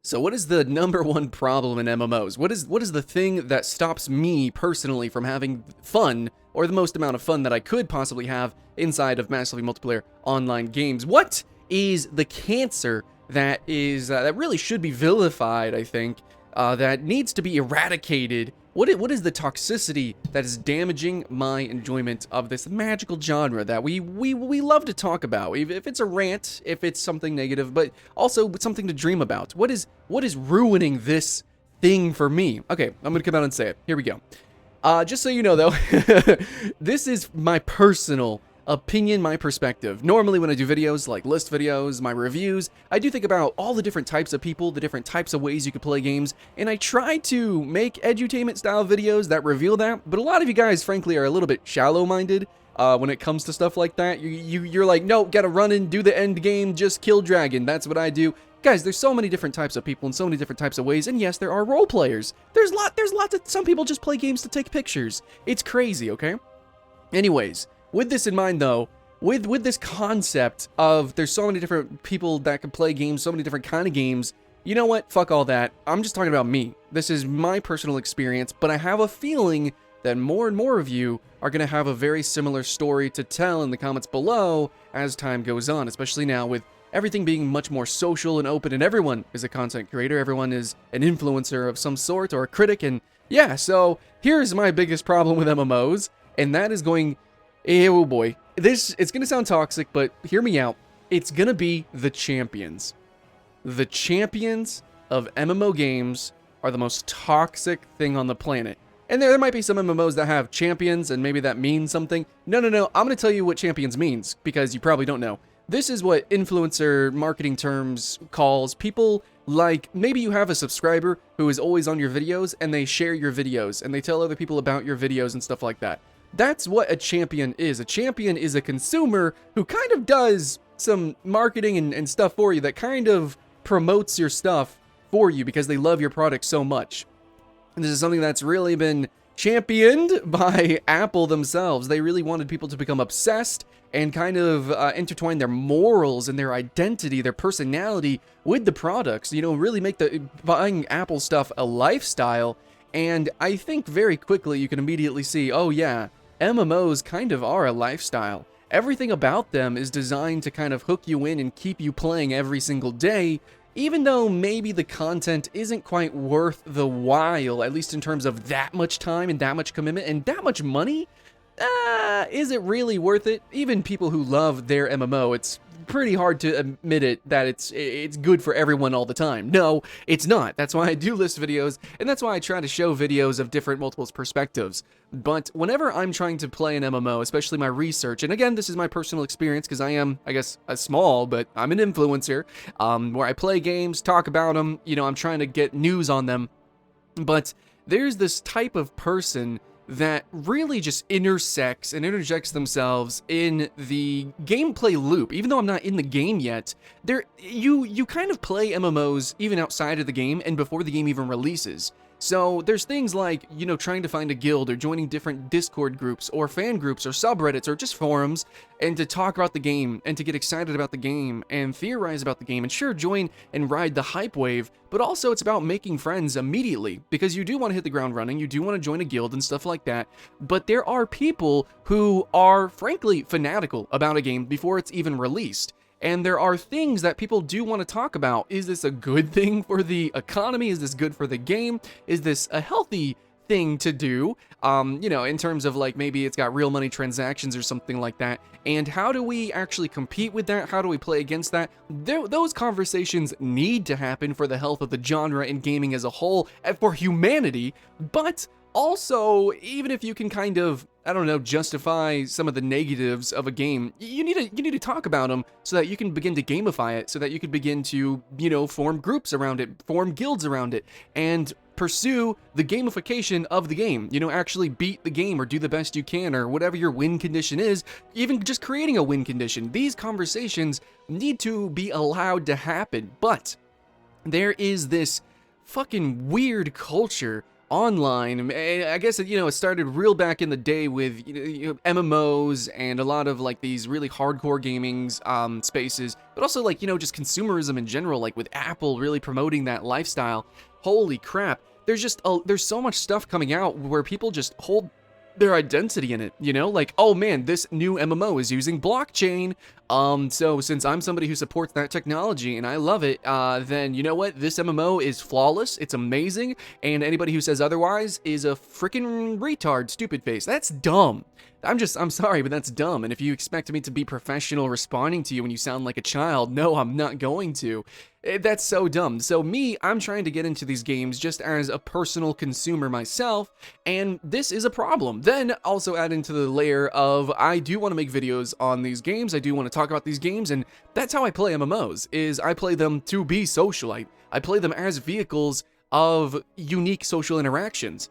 So what is the number one problem in MMOs? What is the thing that stops me personally from having fun, or the most amount of fun that I could possibly have inside of massively multiplayer online games? What is the cancer that really should be vilified, I think, that needs to be eradicated? What is the toxicity that is damaging my enjoyment of this magical genre that we love to talk about? If it's a rant, if it's something negative, but also something to dream about. What is ruining this thing for me? Okay, I'm gonna come out and say it. Here we go. Just so you know, though, this is my personal opinion, my perspective. Normally when I do videos like list videos, my reviews, I do think about all the different types of people, the different types of ways you could play games, and I try to make edutainment style videos that reveal that, but a lot of you guys frankly are a little bit shallow-minded when it comes to stuff like that. You're like, no, gotta run and do the end game, just kill dragon, that's what I do. Guys, there's so many different types of people and so many different types of ways, and yes, there are role players. There's lots of, some people just play games to take pictures. It's crazy, okay? Anyways, with this in mind, though, with this concept of there's so many different people that can play games, so many different kind of games, you know what? Fuck all that. I'm just talking about me. This is my personal experience, but I have a feeling that more and more of you are going to have a very similar story to tell in the comments below as time goes on, especially now with everything being much more social and open, and everyone is a content creator, everyone is an influencer of some sort, or a critic, and yeah, so here's my biggest problem with MMOs, and that is going... Oh boy, it's gonna sound toxic, but hear me out. It's gonna be the champions. The champions of MMO games are the most toxic thing on the planet. And there might be some MMOs that have champions, and maybe that means something. No, I'm gonna tell you what champions means, because you probably don't know. This is what influencer marketing terms calls people like, maybe you have a subscriber who is always on your videos, and they share your videos, and they tell other people about your videos and stuff like that. That's what a champion is. A champion is a consumer who kind of does some marketing and stuff for you, that kind of promotes your stuff for you because they love your product so much. And this is something that's really been championed by Apple themselves. They really wanted people to become obsessed and kind of intertwine their morals and their identity, their personality with the products. You know, really make the buying Apple stuff a lifestyle. And I think very quickly you can immediately see, oh yeah, MMOs kind of are a lifestyle. Everything about them is designed to kind of hook you in and keep you playing every single day, even though maybe the content isn't quite worth the while, at least in terms of that much time and that much commitment and that much money. Is it really worth it? Even people who love their MMO, it's pretty hard to admit it that it's good for everyone all the time. No, it's not. That's why I do list videos, and that's why I try to show videos of different multiple perspectives. But whenever I'm trying to play an MMO, especially my research, and again, this is my personal experience because I am, I guess, a small, but I'm an influencer, where I play games, talk about them, you know, I'm trying to get news on them. But there's this type of person that really just intersects and interjects themselves in the gameplay loop. Even though I'm not in the game yet, you kind of play MMOs even outside of the game and before the game even releases. So there's things like, you know, trying to find a guild or joining different Discord groups or fan groups or subreddits or just forums and to talk about the game and to get excited about the game and theorize about the game and sure, join and ride the hype wave, but also it's about making friends immediately because you do want to hit the ground running, you do want to join a guild and stuff like that, but there are people who are frankly fanatical about a game before it's even released. And there are things that people do want to talk about. Is this a good thing for the economy? Is this good for the game? Is this a healthy thing to do? You know, in terms of like maybe it's got real money transactions or something like that. And how do we actually compete with that? How do we play against that? Those conversations need to happen for the health of the genre and gaming as a whole and for humanity. But also, even if you can kind of, I don't know, justify some of the negatives of a game, you need to talk about them so that you can begin to gamify it, so that you can begin to, you know, form groups around it, form guilds around it, and pursue the gamification of the game. You know, actually beat the game or do the best you can or whatever your win condition is, even just creating a win condition. These conversations need to be allowed to happen, but there is this fucking weird culture online. I guess it started real back in the day with MMOs and a lot of like these really hardcore gaming spaces, but also like just consumerism in general, like with Apple really promoting that lifestyle. Holy crap! There's so much stuff coming out where people just hold their identity in it, like, oh man, this new MMO is using blockchain. So since I'm somebody who supports that technology and I love it, then you know what? This MMO is flawless, it's amazing, and anybody who says otherwise is a freaking retard, stupid face. That's dumb. I'm sorry, but that's dumb. And if you expect me to be professional responding to you when you sound like a child, no, I'm not going to. That's so dumb. So I'm trying to get into these games just as a personal consumer myself, and this is a problem. Then also add into the layer of I do want to make videos on these games, I do want to talk about these games, and that's how I play MMOs, is I play them to be social. I play them as vehicles of unique social interactions.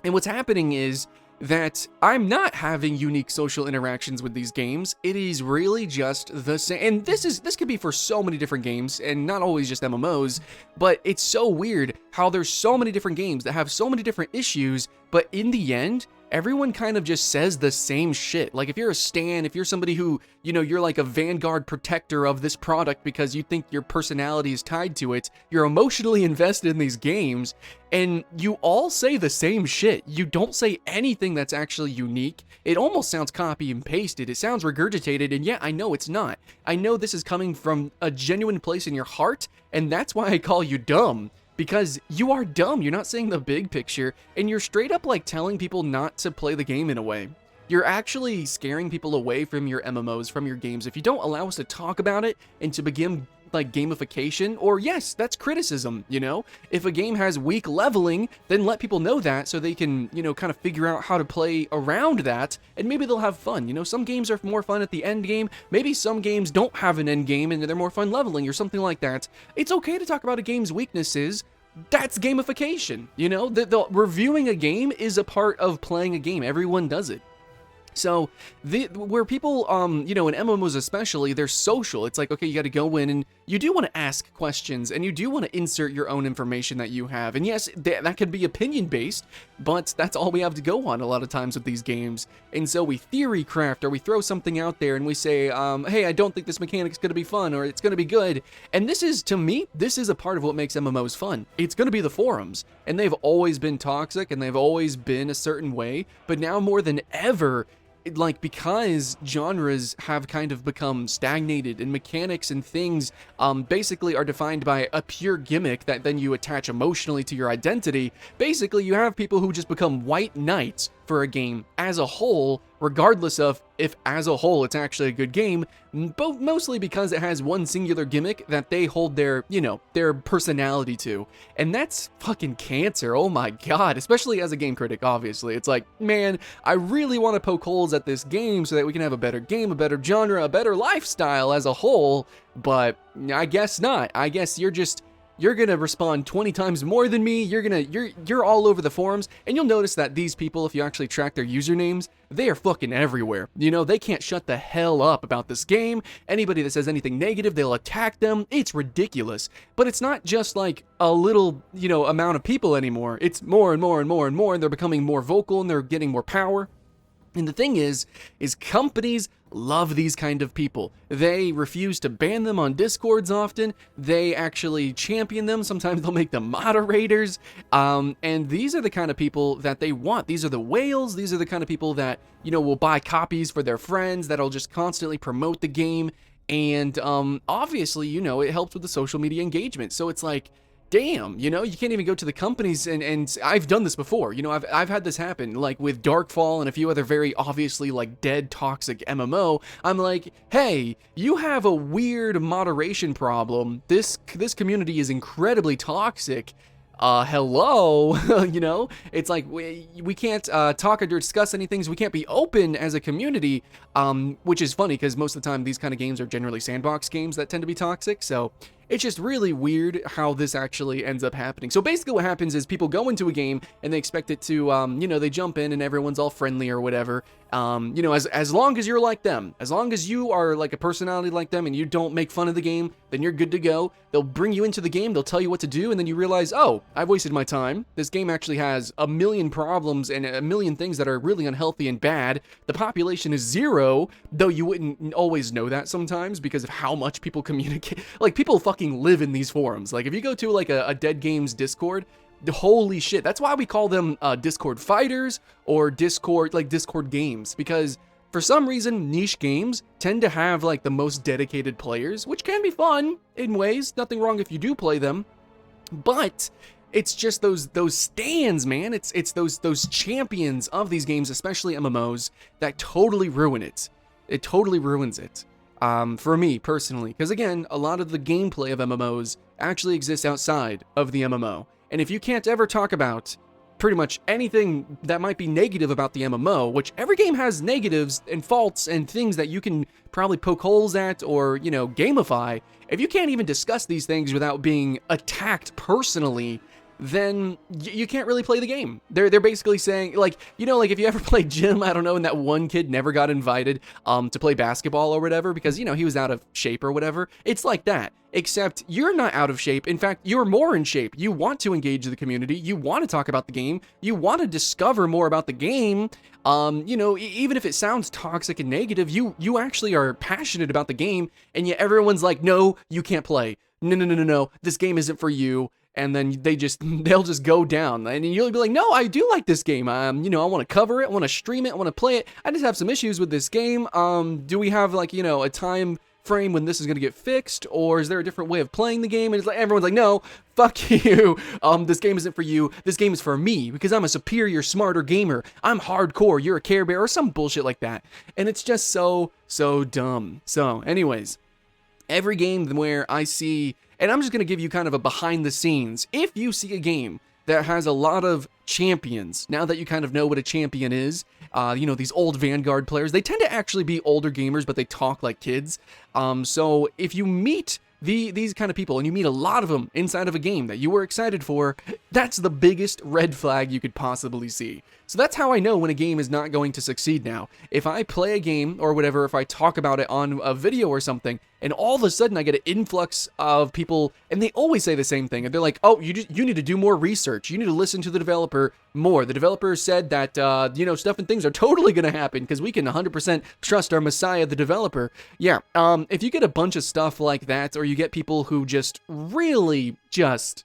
And what's happening is that I'm not having unique social interactions with these games. It is really just the same. And this could be for so many different games and not always just MMOs, but it's so weird how there's so many different games that have so many different issues, but in the end, everyone kind of just says the same shit. Like if you're a stan, if you're somebody who, you're like a vanguard protector of this product because you think your personality is tied to it, you're emotionally invested in these games, and you all say the same shit. You don't say anything that's actually unique. It almost sounds copy and pasted. It sounds regurgitated, and yeah, I know it's not. I know this is coming from a genuine place in your heart, and that's why I call you dumb. Because you are dumb, you're not seeing the big picture, and you're straight up like telling people not to play the game in a way. You're actually scaring people away from your MMOs, from your games, if you don't allow us to talk about it and to begin like gamification, or yes, that's criticism, If a game has weak leveling, then let people know that so they can, kind of figure out how to play around that, and maybe they'll have fun. Some games are more fun at the end game, maybe some games don't have an end game and they're more fun leveling or something like that. It's okay to talk about a game's weaknesses. That's gamification, the reviewing a game is a part of playing a game. Everyone does it. So, where people, in MMOs especially, they're social. It's like, okay, you got to go in and you do want to ask questions and you do want to insert your own information that you have. And yes, that could be opinion-based, but that's all we have to go on a lot of times with these games. And so we theory craft, or we throw something out there and we say, hey, I don't think this mechanic's going to be fun, or it's going to be good. And this is, to me, this is a part of what makes MMOs fun. It's going to be the forums. And they've always been toxic and they've always been a certain way, but now more than ever, because genres have kind of become stagnated and mechanics and things basically are defined by a pure gimmick that then you attach emotionally to your identity, basically you have people who just become white knights for a game as a whole, regardless of if as a whole it's actually a good game, but mostly because it has one singular gimmick that they hold their, their personality to. And that's fucking cancer, oh my god, especially as a game critic, obviously. It's like, man, I really want to poke holes at this game so that we can have a better game, a better genre, a better lifestyle as a whole, but I guess not. I guess you're gonna respond 20 times more than me. You're all over the forums, and you'll notice that these people, if you actually track their usernames, they are fucking everywhere. They can't shut the hell up about this game. Anybody that says anything negative, they'll attack them. It's ridiculous. But it's not just like a little, amount of people anymore. It's more and more and more and more, and they're becoming more vocal and they're getting more power. And the thing is companies love these kind of people. They refuse to ban them on Discords often. They actually champion them. Sometimes they'll make them moderators. And these are the kind of people that they want. These are the whales. These are the kind of people that, will buy copies for their friends, that'll just constantly promote the game. And obviously, it helps with the social media engagement. So it's like, damn, you can't even go to the companies, and I've done this before, I've had this happen, like with Darkfall and a few other very obviously like dead toxic MMO. I'm like, hey, you have a weird moderation problem. This community is incredibly toxic. Hello, it's like we can't talk or discuss any things. We can't be open as a community, which is funny because most of the time these kind of games are generally sandbox games that tend to be toxic. So It's just really weird how this actually ends up happening. So basically what happens is people go into a game and they expect it to, you know, they jump in and everyone's all friendly or whatever. You know, as long as you're like them, as long as you are like a personality like them and you don't make fun of the game, then you're good to go. They'll bring you into the game, they'll tell you what to do, and then you realize, oh, I've wasted my time. This game actually has a million problems and a million things that are really unhealthy and bad. The population is 0, though you wouldn't always know that sometimes because of how much people communicate. Like, people fucking live in these forums. Like, if you go to like a Dead Games Discord, holy shit, that's why we call them Discord fighters or Discord games, because for some reason niche games tend to have like the most dedicated players, which can be fun in ways, nothing wrong if you do play them, but it's just those stands, man. It's those champions of these games, especially MMOs, that totally ruin it. It totally ruins it. For me personally, because again, a lot of the gameplay of MMOs actually exists outside of the MMO. And if you can't ever talk about pretty much anything that might be negative about the MMO, which every game has negatives and faults and things that you can probably poke holes at or, you know, gamify, if you can't even discuss these things without being attacked personally, then you can't really play the game. They're basically saying, like, you know, like if you ever played gym, I don't know, and that one kid never got invited to play basketball or whatever because, you know, he was out of shape or whatever. It's like that, except you're not out of shape. In fact, you're more in shape. You want to engage the community. You want to talk about the game. You want to discover more about the game. You know, even if it sounds toxic and negative, you actually are passionate about the game, and yet everyone's like, no, you can't play. No, this game isn't for you. And then they'll just go down, and you'll be like, no, I do like this game. You know, I want to cover it, I want to stream it, I want to play it. I just have some issues with this game. Do we have like, you know, a time frame when this is going to get fixed, or is there a different way of playing the game? And it's like, everyone's like, no, fuck you. This game isn't for you. This game is for me because I'm a superior, smarter gamer. I'm hardcore. You're a Care Bear or some bullshit like that. And it's just so dumb. So anyways, every game where I see, and I'm just going to give you kind of a behind the scenes. If you see a game that has a lot of champions, now that you kind of know what a champion is, you know, these old Vanguard players, they tend to actually be older gamers, but they talk like kids. So if you meet these kind of people, and you meet a lot of them inside of a game that you were excited for, that's the biggest red flag you could possibly see. So that's how I know when a game is not going to succeed now. If I play a game or whatever, if I talk about it on a video or something, and all of a sudden I get an influx of people, and they always say the same thing, and they're like, oh, you need to do more research, you need to listen to the developer more. The developer said that, you know, stuff and things are totally going to happen because we can 100% trust our messiah, the developer. Yeah, if you get a bunch of stuff like that, or you get people who just really just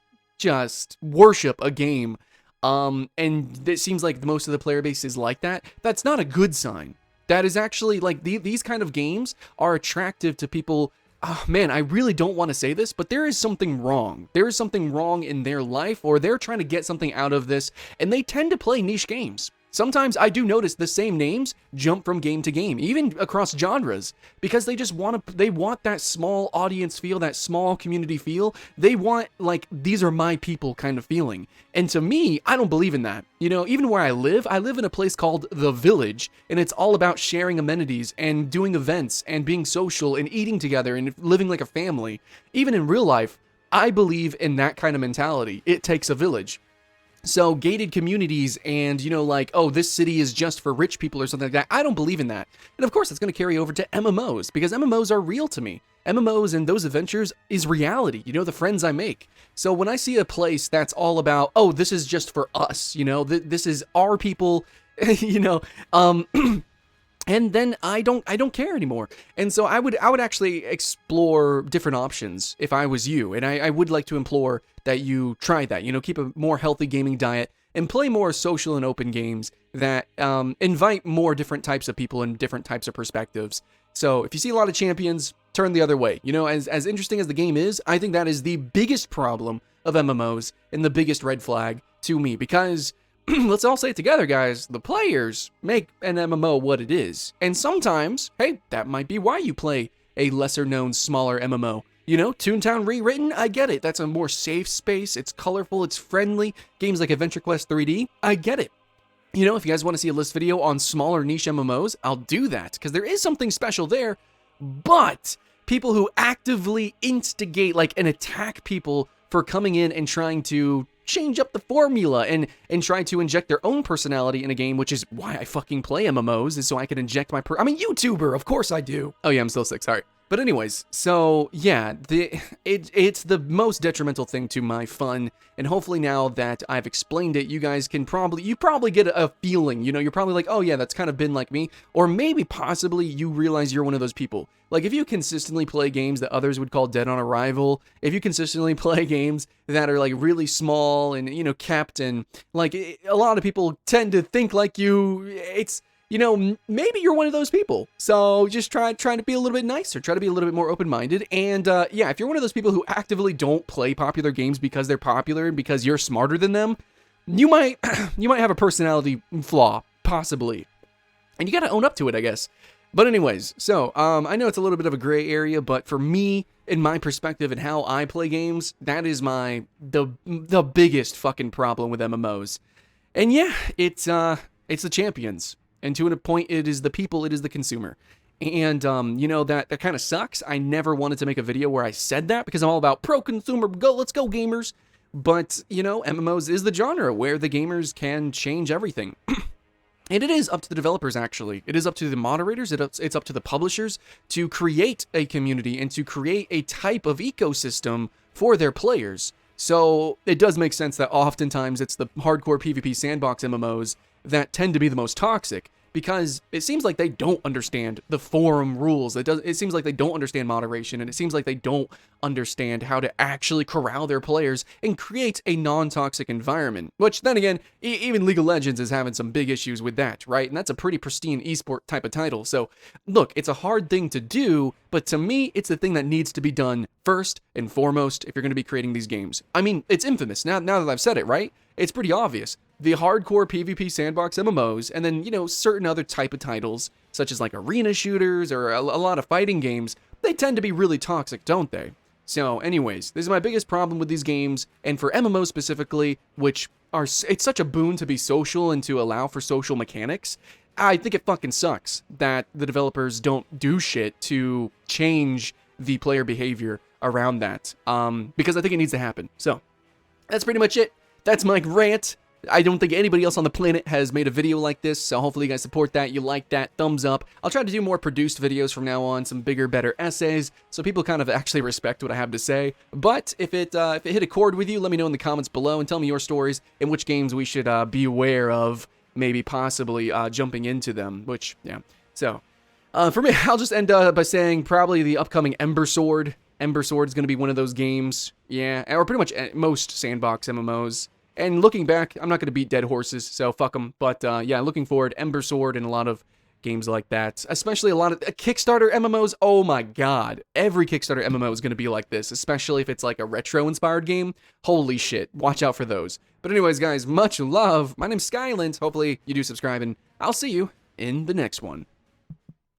worship a game, and it seems like most of the player base is like that, that's not a good sign. That is actually, like, these kind of games are attractive to people. Oh, man, I really don't want to say this, but there is something wrong. There is something wrong in their life, or they're trying to get something out of this, and they tend to play niche games. Sometimes I do notice the same names jump from game to game, even across genres, because they just they want that small audience feel, that small community feel. They want, like, these are my people kind of feeling. And to me, I don't believe in that. You know, even where I live in a place called The Village, and it's all about sharing amenities and doing events and being social and eating together and living like a family. Even in real life, I believe in that kind of mentality. It takes a village. So gated communities and, you know, like, oh, this city is just for rich people or something like that, I don't believe in that. And of course, that's going to carry over to MMOs, because MMOs are real to me. MMOs and those adventures is reality, you know, the friends I make. So when I see a place that's all about, oh, this is just for us, you know, this is our people, you know, and then I don't care anymore. And so I would actually explore different options if I was you. And I would like to implore that you try that, you know, keep a more healthy gaming diet and play more social and open games that invite more different types of people and different types of perspectives. So if you see a lot of champions, turn the other way. You know, as interesting as the game is, I think that is the biggest problem of MMOs and the biggest red flag to me, because let's all say it together, guys. The players make an MMO what it is. And sometimes, hey, that might be why you play a lesser-known, smaller MMO. You know, Toontown Rewritten, I get it. That's a more safe space. It's colorful. It's friendly. Games like Adventure Quest 3D, I get it. You know, if you guys want to see a list video on smaller niche MMOs, I'll do that, because there is something special there. But people who actively instigate, like, and attack people for coming in and trying to change up the formula and try to inject their own personality in a game, which is why I fucking play MMOs, is so I can inject my I'm a YouTuber, of course I do. Oh yeah, I'm still sick, sorry. But anyways, so yeah, it's the most detrimental thing to my fun, and hopefully now that I've explained it, you guys can probably get a feeling, you know, you're probably like, oh yeah, that's kind of been like me, or maybe possibly you realize you're one of those people. Like, if you consistently play games that others would call dead on arrival, if you consistently play games that are like really small and, you know, kept, and like a lot of people tend to think like you, it's, you know, maybe you're one of those people. So just trying to be a little bit nicer, try to be a little bit more open-minded. And yeah, if you're one of those people who actively don't play popular games because they're popular and because you're smarter than them, you might have a personality flaw, possibly. And you gotta own up to it, I guess. But anyways, so I know it's a little bit of a gray area, but for me, in my perspective and how I play games, that is the biggest fucking problem with MMOs. And yeah, it's the champions. And to a point, it is the people, it is the consumer. And, you know, that kind of sucks. I never wanted to make a video where I said that because I'm all about pro-consumer, let's go gamers. But, you know, MMOs is the genre where the gamers can change everything. And it is up to the developers, actually. It is up to the moderators, it's up to the publishers to create a community and to create a type of ecosystem for their players. So it does make sense that oftentimes it's the hardcore PvP sandbox MMOs that tend to be the most toxic, because it seems like they don't understand the forum rules. It seems like they don't understand moderation, and it seems like they don't understand how to actually corral their players and create a non-toxic environment. Which, then again, even League of Legends is having some big issues with that, right? And that's a pretty pristine esport type of title. So, look, it's a hard thing to do, but to me, it's the thing that needs to be done first and foremost if you're going to be creating these games. I mean, it's infamous. Now that I've said it, right? It's pretty obvious. The hardcore PvP sandbox MMOs, and then, you know, certain other type of titles, such as like arena shooters or a lot of fighting games, they tend to be really toxic, don't they? So anyways, this is my biggest problem with these games, and for MMOs specifically, which it's such a boon to be social and to allow for social mechanics, I think it fucking sucks that the developers don't do shit to change the player behavior around that, because I think it needs to happen. So, that's pretty much it. That's my rant. I don't think anybody else on the planet has made a video like this, so hopefully you guys support that, you like that, thumbs up. I'll try to do more produced videos from now on, some bigger, better essays, so people kind of actually respect what I have to say. But if it hit a chord with you, let me know in the comments below and tell me your stories and which games we should be aware of, maybe possibly jumping into them, which, yeah. So, for me, I'll just end by saying probably the upcoming Ember Sword. Ember Sword is going to be one of those games, yeah, or pretty much most sandbox MMOs. And looking back, I'm not going to beat dead horses, so fuck them. But yeah, looking forward, Ember Sword and a lot of games like that. Especially a lot of Kickstarter MMOs. Oh my god. Every Kickstarter MMO is going to be like this, especially if it's like a retro-inspired game. Holy shit. Watch out for those. But anyways, guys, much love. My name's Skylent. Hopefully you do subscribe, and I'll see you in the next one.